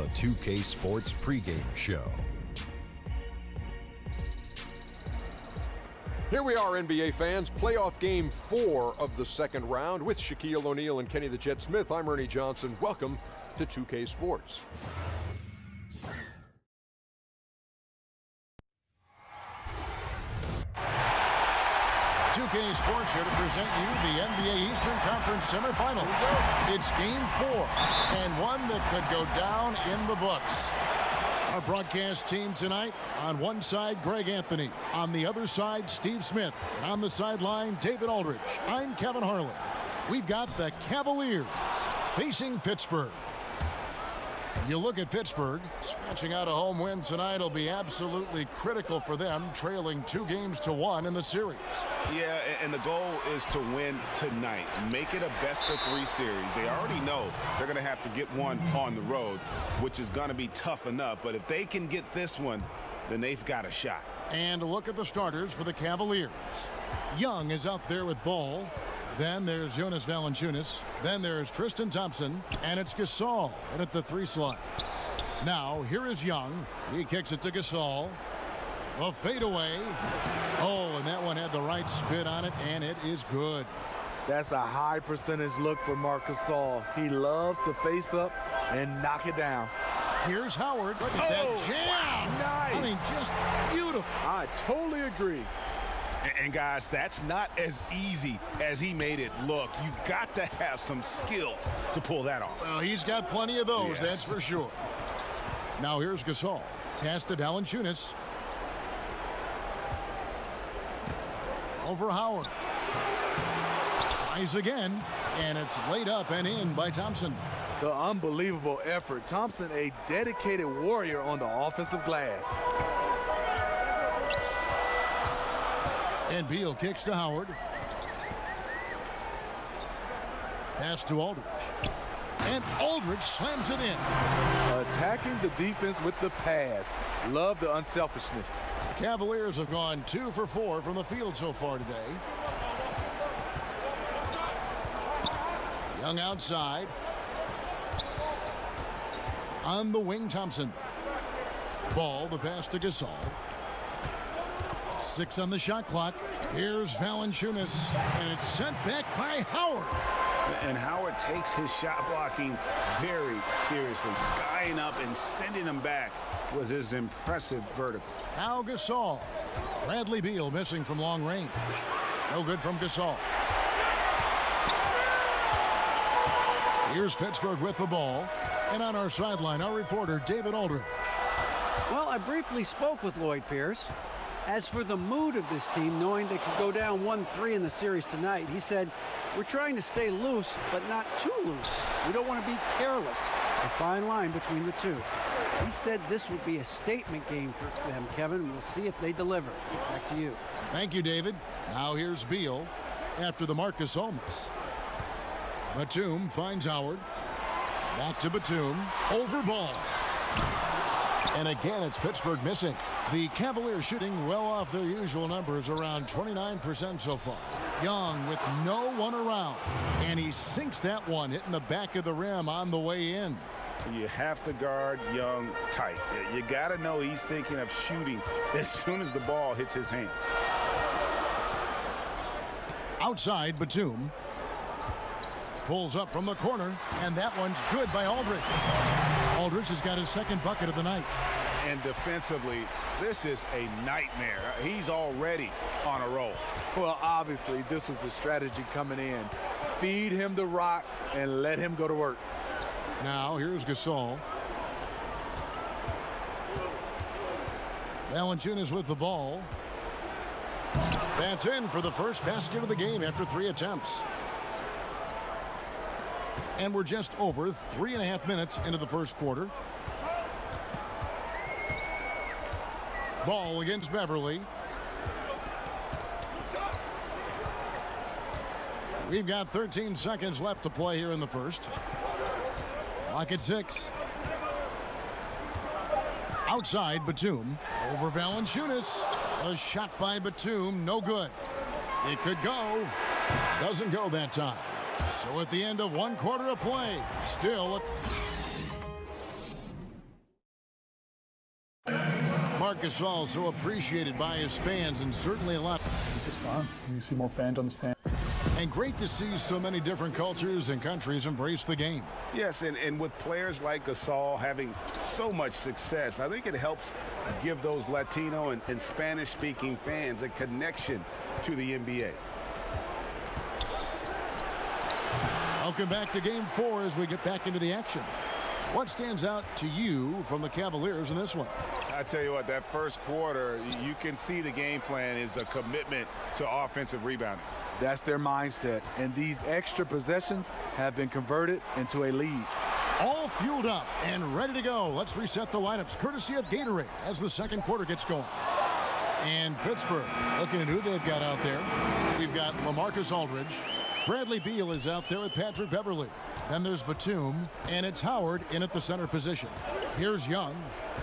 the 2K Sports pregame show. Here we are, NBA fans. Playoff game 4 of the second round with Shaquille O'Neal and Kenny the Jet Smith. I'm Ernie Johnson. Welcome to 2K Sports. K Sports here to present you the NBA Eastern Conference semifinals. It's game 4 and one that could go down in the books. Our broadcast team tonight, on one side, Greg Anthony. On the other side, Steve Smith. And on the sideline, David Aldridge. I'm Kevin Harlan. We've got the Cavaliers facing Pittsburgh. You look at Pittsburgh, scratching out a home win tonight will be absolutely critical for them, trailing 2-1 in the series. Yeah, and the goal is to win tonight. Make it a best-of-3 series. They already know they're going to have to get one on the road, which is going to be tough enough. But if they can get this one, then they've got a shot. And look at the starters for the Cavaliers. Young is out there with ball. Then there's Jonas Valanciunas. Then there's Tristan Thompson. And it's Gasol in at the 3 slot. Now, here is Young. He kicks it to Gasol. A fadeaway. Oh, and that one had the right spin on it, and it is good. That's a high percentage look for Marc Gasol. He loves to face up and knock it down. Here's Howard. Look at that jam. Nice. I mean, just beautiful. I totally agree. And guys, that's not as easy as he made it look. You've got to have some skills to pull that off. Well, he's got plenty of those, that's for sure. Now here's Gasol. Pass to Valanciunas. Over Howard. Tries again, and it's laid up and in by Thompson. The unbelievable effort. Thompson, a dedicated warrior on the offensive glass. And Beal kicks to Howard. Pass to Aldridge. And Aldridge slams it in. Attacking the defense with the pass. Love the unselfishness. Cavaliers have gone 2 for 4 from the field so far today. Young outside. On the wing, Thompson. Ball, the pass to Gasol. 6 on the shot clock. Here's Valanciunas, and it's sent back by Howard. And Howard takes his shot blocking very seriously. Skying up and sending him back was his impressive vertical. Now Gasol. Bradley Beal missing from long range. No good from Gasol. Here's Pittsburgh with the ball. And on our sideline, our reporter, David Aldridge. Well, I briefly spoke with Lloyd Pierce. As for the mood of this team, knowing they could go down 1-3 in the series tonight, he said, we're trying to stay loose, but not too loose. We don't want to be careless. It's a fine line between the two. He said this would be a statement game for them, Kevin. We'll see if they deliver. Back to you. Thank you, David. Now here's Beal after the Marc Gasol miss. Batum finds Howard. Back to Batum. Over ball. And again, it's Pittsburgh missing. The Cavaliers shooting well off their usual numbers, around 29% so far. Young with no one around. And he sinks that one, hitting the back of the rim on the way in. You have to guard Young tight. You got to know he's thinking of shooting as soon as the ball hits his hands. Outside, Batum. Pulls up from the corner, and that one's good by Aldridge. Aldridge has got his second bucket of the night. And defensively, this is a nightmare. He's already on a roll. Well, obviously, this was the strategy coming in. Feed him the rock and let him go to work. Now, here's Gasol. Valanciunas with the ball. That's in for the first basket of the game after 3 attempts. And we're just over 3.5 minutes into the first quarter. Ball against Beverly. We've got 13 seconds left to play here in the first. Clock at 6. Outside, Batum. Over Valanciunas. A shot by Batum, no good. It could go. Doesn't go that time. So at the end of 1 quarter of play, still Marc Gasol, so appreciated by his fans, and certainly a lot. It's just fun. You can see more fans on the stand. And great to see so many different cultures and countries embrace the game. Yes, and with players like Gasol having so much success, I think it helps give those Latino and Spanish-speaking fans a connection to the NBA. Welcome back to Game 4 as we get back into the action. What stands out to you from the Cavaliers in this one? I tell you what, that first quarter, you can see the game plan is a commitment to offensive rebounding. That's their mindset, and these extra possessions have been converted into a lead. All fueled up and ready to go. Let's reset the lineups courtesy of Gatorade as the second quarter gets going. And Pittsburgh looking at who they've got out there. We've got LaMarcus Aldridge. Bradley Beal is out there with Patrick Beverley. Then there's Batum, and it's Howard in at the center position. Here's Young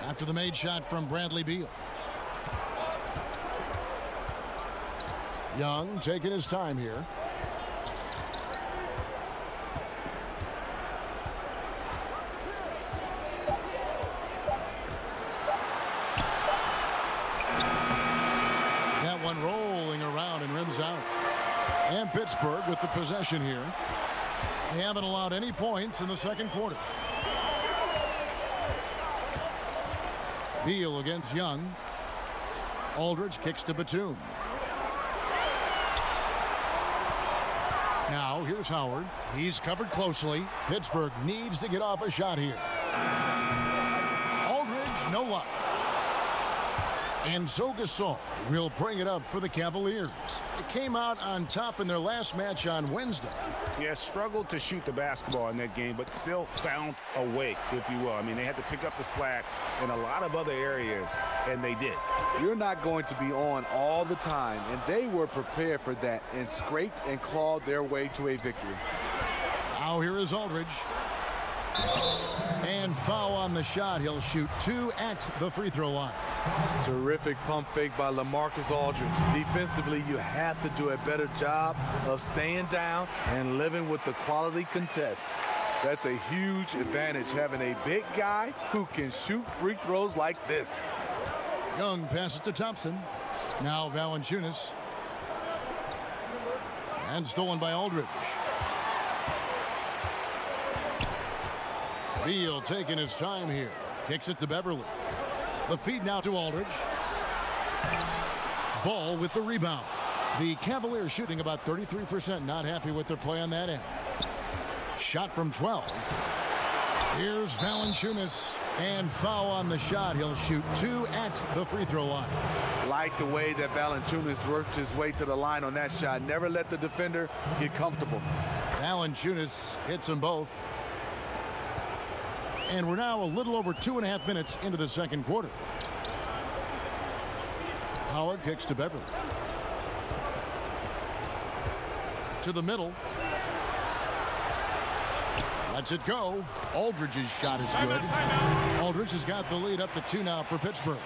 after the made shot from Bradley Beal. Young taking his time here. That one rolling around and rims out. And Pittsburgh with the possession here. They haven't allowed any points in the second quarter. Beal against Young. Aldridge kicks to Batum. Now here's Howard. He's covered closely. Pittsburgh needs to get off a shot here. Aldridge, no luck. And so Gasol will bring it up for the Cavaliers. It came out on top in their last match on Wednesday. Yeah, struggled to shoot the basketball in that game, but still found a way, if you will. I mean, they had to pick up the slack in a lot of other areas, and they did. You're not going to be on all the time, and they were prepared for that and scraped and clawed their way to a victory. Now here is Aldridge. And foul on the shot. He'll shoot 2 at the free throw line. Terrific pump fake by LaMarcus Aldridge. Defensively, you have to do a better job of staying down and living with the quality contest. That's a huge advantage, having a big guy who can shoot free throws like this. Young passes to Thompson. Now Valanciunas. And stolen by Aldridge. Beal taking his time here. Kicks it to Beverley. The feed now to Aldridge. Ball with the rebound. The Cavaliers shooting about 33%. Not happy with their play on that end. Shot from 12. Here's Valanciunas. And foul on the shot. He'll shoot 2 at the free throw line. Like the way that Valanciunas worked his way to the line on that shot. Never let the defender get comfortable. Valanciunas hits them both. And we're now a little over 2.5 minutes into the second quarter. Howard kicks to Beverley. To the middle. Lets it go. Aldridge's shot is good. Aldridge has got the lead up to 2 now for Pittsburgh.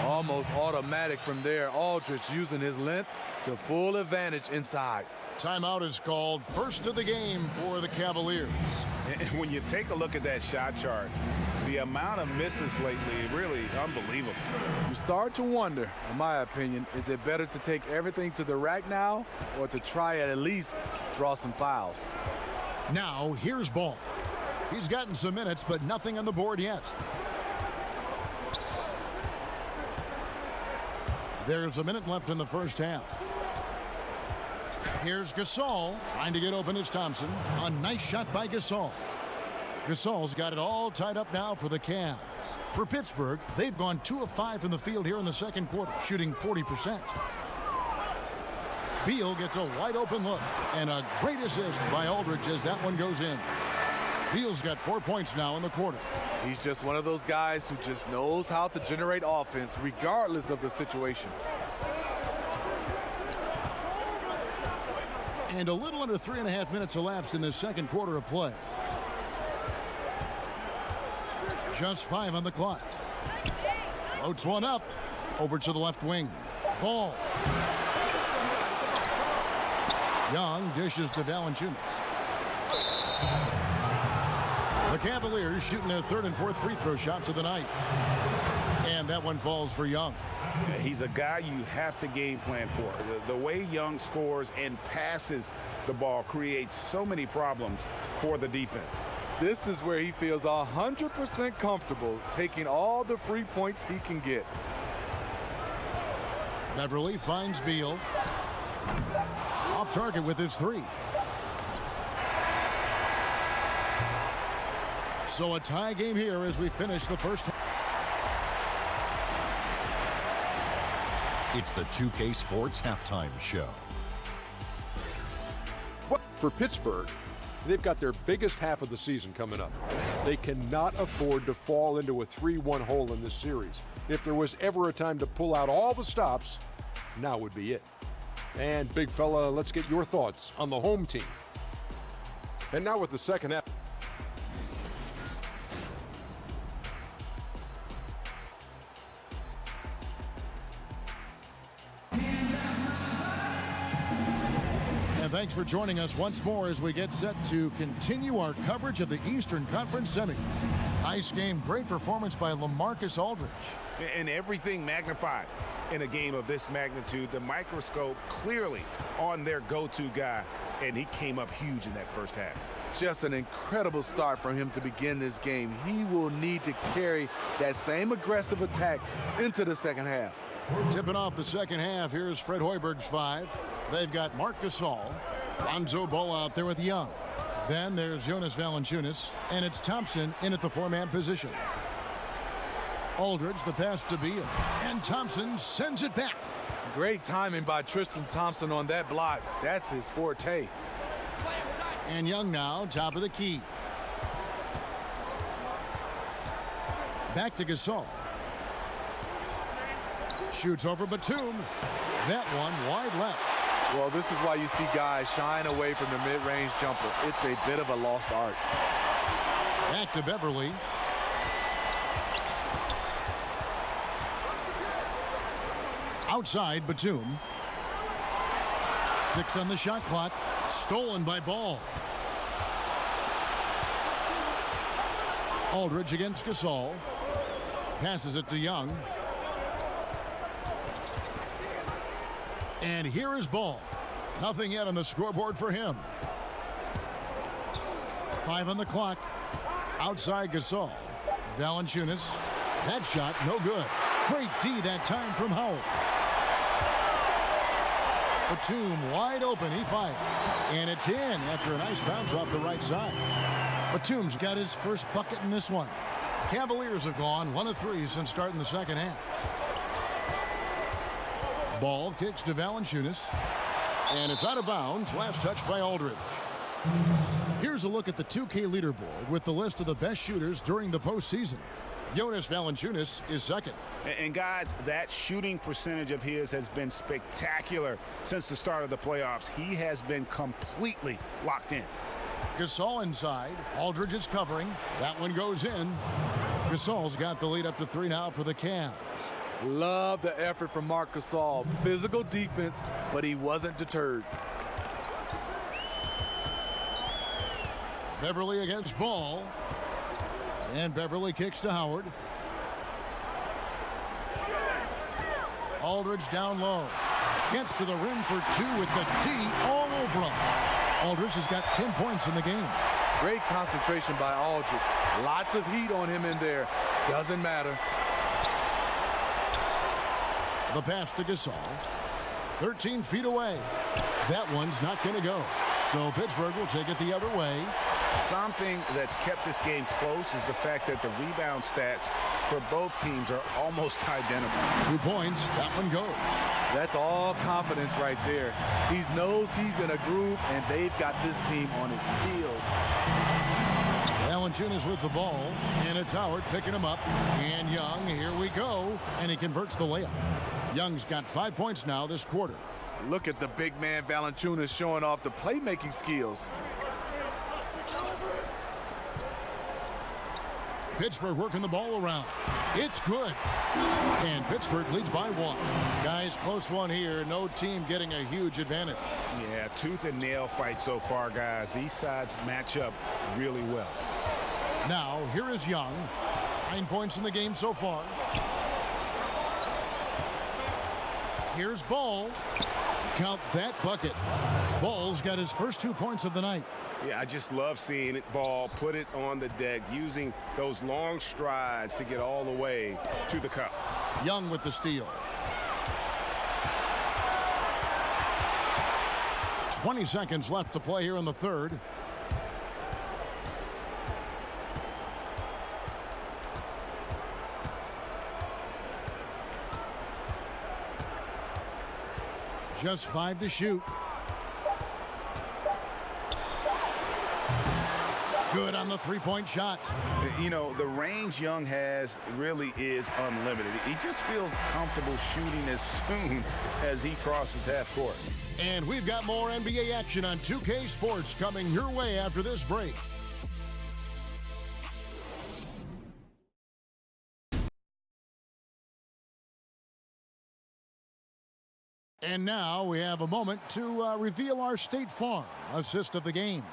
Almost automatic from there. Aldridge using his length to full advantage inside. Timeout is called. First of the game for the Cavaliers. And when you take a look at that shot chart, the amount of misses lately, really unbelievable. You start to wonder, in my opinion, is it better to take everything to the rack now or to try at least draw some fouls? Now, here's Ball. He's gotten some minutes, but nothing on the board yet. There's a minute left in the first half. Here's Gasol trying to get open as Thompson. A nice shot by Gasol. Gasol's got it all tied up now for the Cavs. For Pittsburgh, they've gone 2 of 5 from the field here in the second quarter, shooting 40%. Beal gets a wide open look and a great assist by Aldridge as that one goes in. Beal's got 4 points now in the quarter. He's just one of those guys who just knows how to generate offense regardless of the situation. And a little under 3.5 minutes elapsed in the second quarter of play. Just 5 on the clock. Floats one up. Over to the left wing. Ball. Young dishes to Valanciunas. The Cavaliers shooting their 3rd and 4th free throw shots of the night. And And that one falls for Young. He's a guy you have to game plan for. The way Young scores and passes the ball creates so many problems for the defense. This is where he feels 100% comfortable taking all the free points he can get. Beverly finds Beal. Off target with his three. So a tie game here as we finish the first half. It's the 2K Sports Halftime Show. For Pittsburgh, they've got their biggest half of the season coming up. They cannot afford to fall into a 3-1 hole in this series. If there was ever a time to pull out all the stops, now would be it. And big fella, let's get your thoughts on the home team. And now with the second half. Thanks for joining us once more as we get set to continue our coverage of the Eastern Conference Semis. Nice game, great performance by LaMarcus Aldridge. And everything magnified in a game of this magnitude. The microscope clearly on their go-to guy, and he came up huge in that first half. Just an incredible start from him to begin this game. He will need to carry that same aggressive attack into the second half. Tipping off the second half, here's Fred Hoiberg's five. They've got Marc Gasol, Lonzo Ball out there with Young. Then there's Jonas Valanciunas, and it's Thompson in at the four-man position. Aldridge, the pass to Beal, and Thompson sends it back. Great timing by Tristan Thompson on that block. That's his forte. And Young now, top of the key. Back to Gasol. Shoots over Batum. That one wide left. Well, this is why you see guys shying away from the mid-range jumper. It's a bit of a lost art. Back to Beverly. Outside, Batum. 6 on the shot clock. Stolen by Ball. Aldridge against Gasol. Passes it to Young. And here is Ball. Nothing yet on the scoreboard for him. 5 on the clock. Outside Gasol. Valanciunas. That shot no good. Great D that time from Howard. Batum wide open. He fired. And it's in after a nice bounce off the right side. Batum's got his first bucket in this one. Cavaliers have gone 1 of 3 since starting the second half. Ball kicks to Valanciunas. And it's out of bounds. Last touch by Aldridge. Here's a look at the 2K leaderboard with the list of the best shooters during the postseason. Jonas Valanciunas is second. And guys, that shooting percentage of his has been spectacular since the start of the playoffs. He has been completely locked in. Gasol inside. Aldridge is covering. That one goes in. Gasol's got the lead up to 3 now for the Cavs. Love the effort from Marc Gasol. Physical defense, but he wasn't deterred. Beverly against Ball. And Beverly kicks to Howard. Aldridge down low. Gets to the rim for 2 with the D all over him. Aldridge has got 10 points in the game. Great concentration by Aldridge. Lots of heat on him in there. Doesn't matter. The pass to Gasol. 13 feet away. That one's not going to go. So Pittsburgh will take it the other way. Something that's kept this game close is the fact that the rebound stats for both teams are almost identical. 2 points. That one goes. That's all confidence right there. He knows he's in a groove, and they've got this team on its heels. Valanciunas with the ball, and it's Howard picking him up. And Young, here we go. And he converts the layup. Young's got 5 points now this quarter. Look at the big man Valanciunas showing off the playmaking skills. Pittsburgh working the ball around. It's good. And Pittsburgh leads by 1. Guys, close one here. No team getting a huge advantage. Yeah, tooth and nail fight so far, guys. These sides match up really well. Now, here is Young. 9 points in the game so far. Here's Ball. Count that bucket. Ball's got his first 2 points of the night. Yeah, I just love seeing it. Ball put it on the deck, using those long strides to get all the way to the cup. Young with the steal. 20 seconds left to play here in the third. Just 5 to shoot. Good on the three-point shot. You know, the range Young has really is unlimited. He just feels comfortable shooting as soon as he crosses half court. And we've got more NBA action on 2K Sports coming your way after this break. And now we have a moment to reveal our State Farm assist of the game.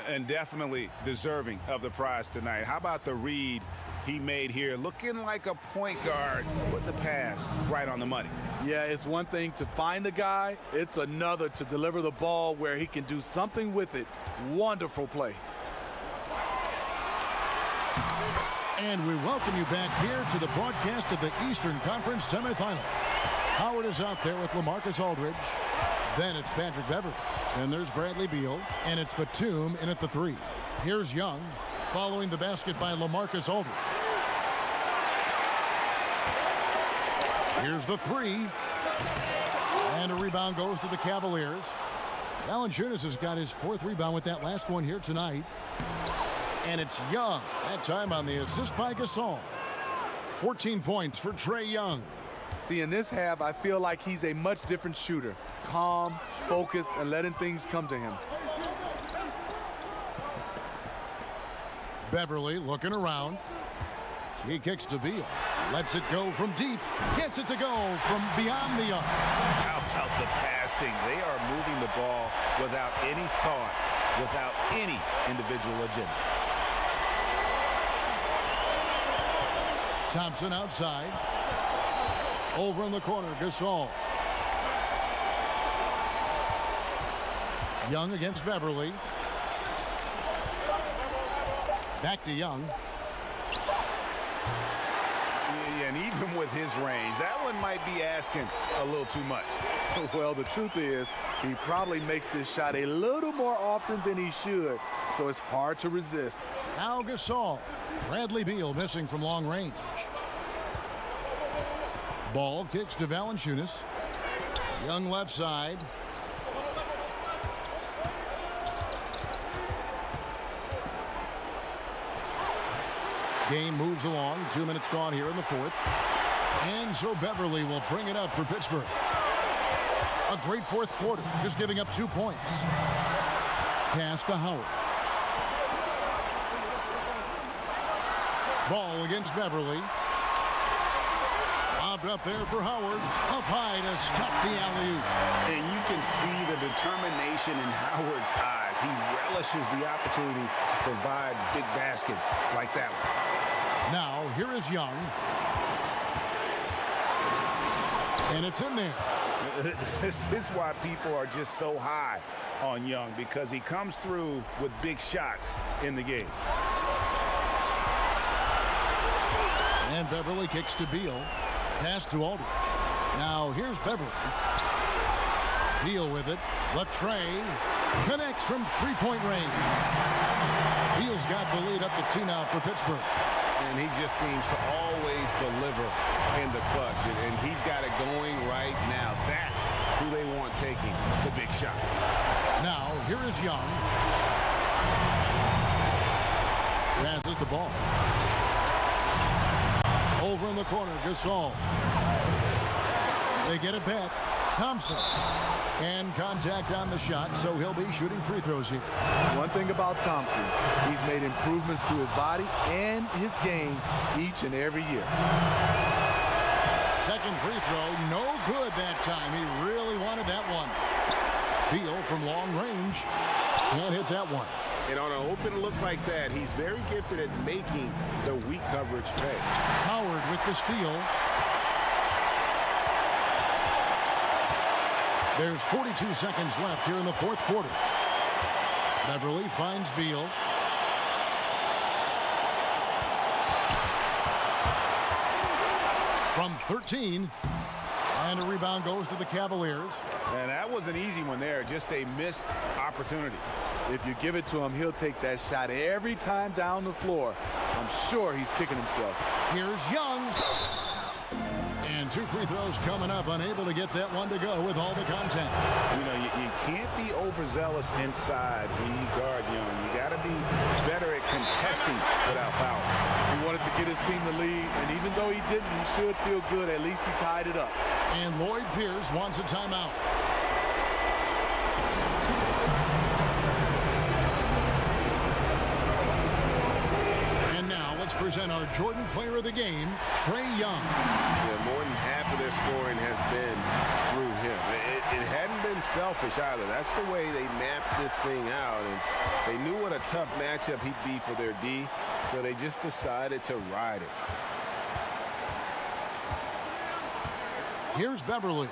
And definitely deserving of the prize tonight. How about the read he made here? Looking like a point guard, put the pass right on the money. Yeah, it's one thing to find the guy. It's another to deliver the ball where he can do something with it. Wonderful play. And we welcome you back here to the broadcast of the Eastern Conference semifinal. Howard is out there with LaMarcus Aldridge. Then it's Patrick Beverley. Then there's Bradley Beal. And it's Batum in at the 3. Here's Young following the basket by LaMarcus Aldridge. Here's the 3. And a rebound goes to the Cavaliers. Valanciunas has got his 4th rebound with that last one here tonight. And it's Young. That time on the assist by Gasol. 14 points for Trae Young. See, in this half, I feel like he's a much different shooter. Calm, focused, and letting things come to him. Beverley looking around. He kicks to Beal. Lets it go from deep. Gets it to go from beyond the arc. How about the passing? They are moving the ball without any thought, without any individual agenda. Thompson outside. Over in the corner, Gasol. Young against Beverley. Back to Young. Yeah, and even with his range, that one might be asking a little too much. Well, the truth is, he probably makes this shot a little more often than he should, so it's hard to resist. Now Gasol. Bradley Beal missing from long range. Ball kicks to Valanciunas. Young left side. Game moves along. 2 minutes gone here in the 4th. And so Beverley will bring it up for Pittsburgh. A great 4th quarter, just giving up 2 points. Pass to Howard. Ball against Beverley. Lobbed up there for Howard. Up high to stop the alley-oop. And you can see the determination in Howard's eyes. He relishes the opportunity to provide big baskets like that one. Now, here is Young. And it's in there. This is why people are just so high on Young, because he comes through with big shots in the game. And Beverley kicks to Beal. Pass to Aldridge. Now here's Beverley. Beal with it. Latrey connects from three-point range. Beal's got the lead up to 2 now for Pittsburgh. And he just seems to always deliver in the clutch. And he's got it going right now. That's who they want taking the big shot. Now here is Young. Passes the ball. Over in the corner, Gasol. They get it back. Thompson. And contact on the shot, so he'll be shooting free throws here. One thing about Thompson, he's made improvements to his body and his game each and every year. Second free throw, no good that time. He really wanted that one. Beal from long range can't hit that one. And on an open look like that, he's very gifted at making the weak coverage pay. Howard with the steal. There's 42 seconds left here in the fourth quarter. Beverly finds Beal. From 13. And a rebound goes to the Cavaliers. And that was an easy one there. Just a missed opportunity. If you give it to him, he'll take that shot every time down the floor. I'm sure he's kicking himself. Here's Young. And 2 free throws coming up. Unable to get that one to go with all the contact. You know, you can't be overzealous inside when you guard Young. You got to be better at contesting without foul. He wanted to get his team the lead, and even though he didn't, he should feel good. At least he tied it up. And Lloyd Pierce wants a timeout. And now let's present our Jordan Player of the Game, Trae Young. Yeah, more than half of their scoring has been through him. It hadn't been selfish either. That's the way they mapped this thing out, and they knew what a tough matchup he'd be for their D, so they just decided to ride it. Here's Beverly.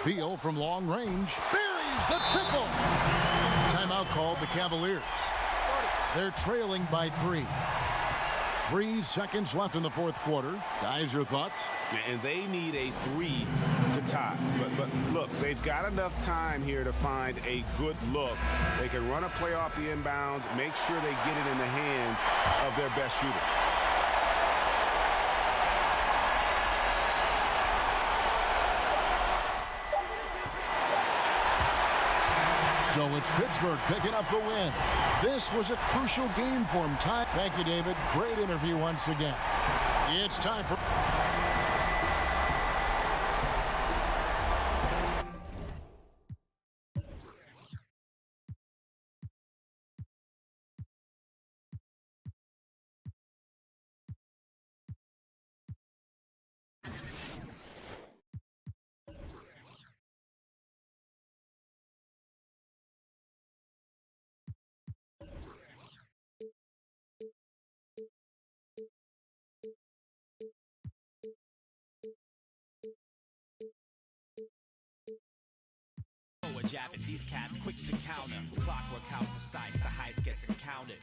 Beal from long range. Buries the triple. Timeout called the Cavaliers. They're trailing by 3. 3 seconds left in the fourth quarter. Guys, your thoughts? And they need a 3 to tie. But look, they've got enough time here to find a good look. They can run a play off the inbounds, make sure they get it in the hands of their best shooter. So it's Pittsburgh picking up the win. This was a crucial game for him. Thank you, David. Great interview once again. It's time for... Jabbing these cats quick to counter. Clockwork how precise the heist gets encountered.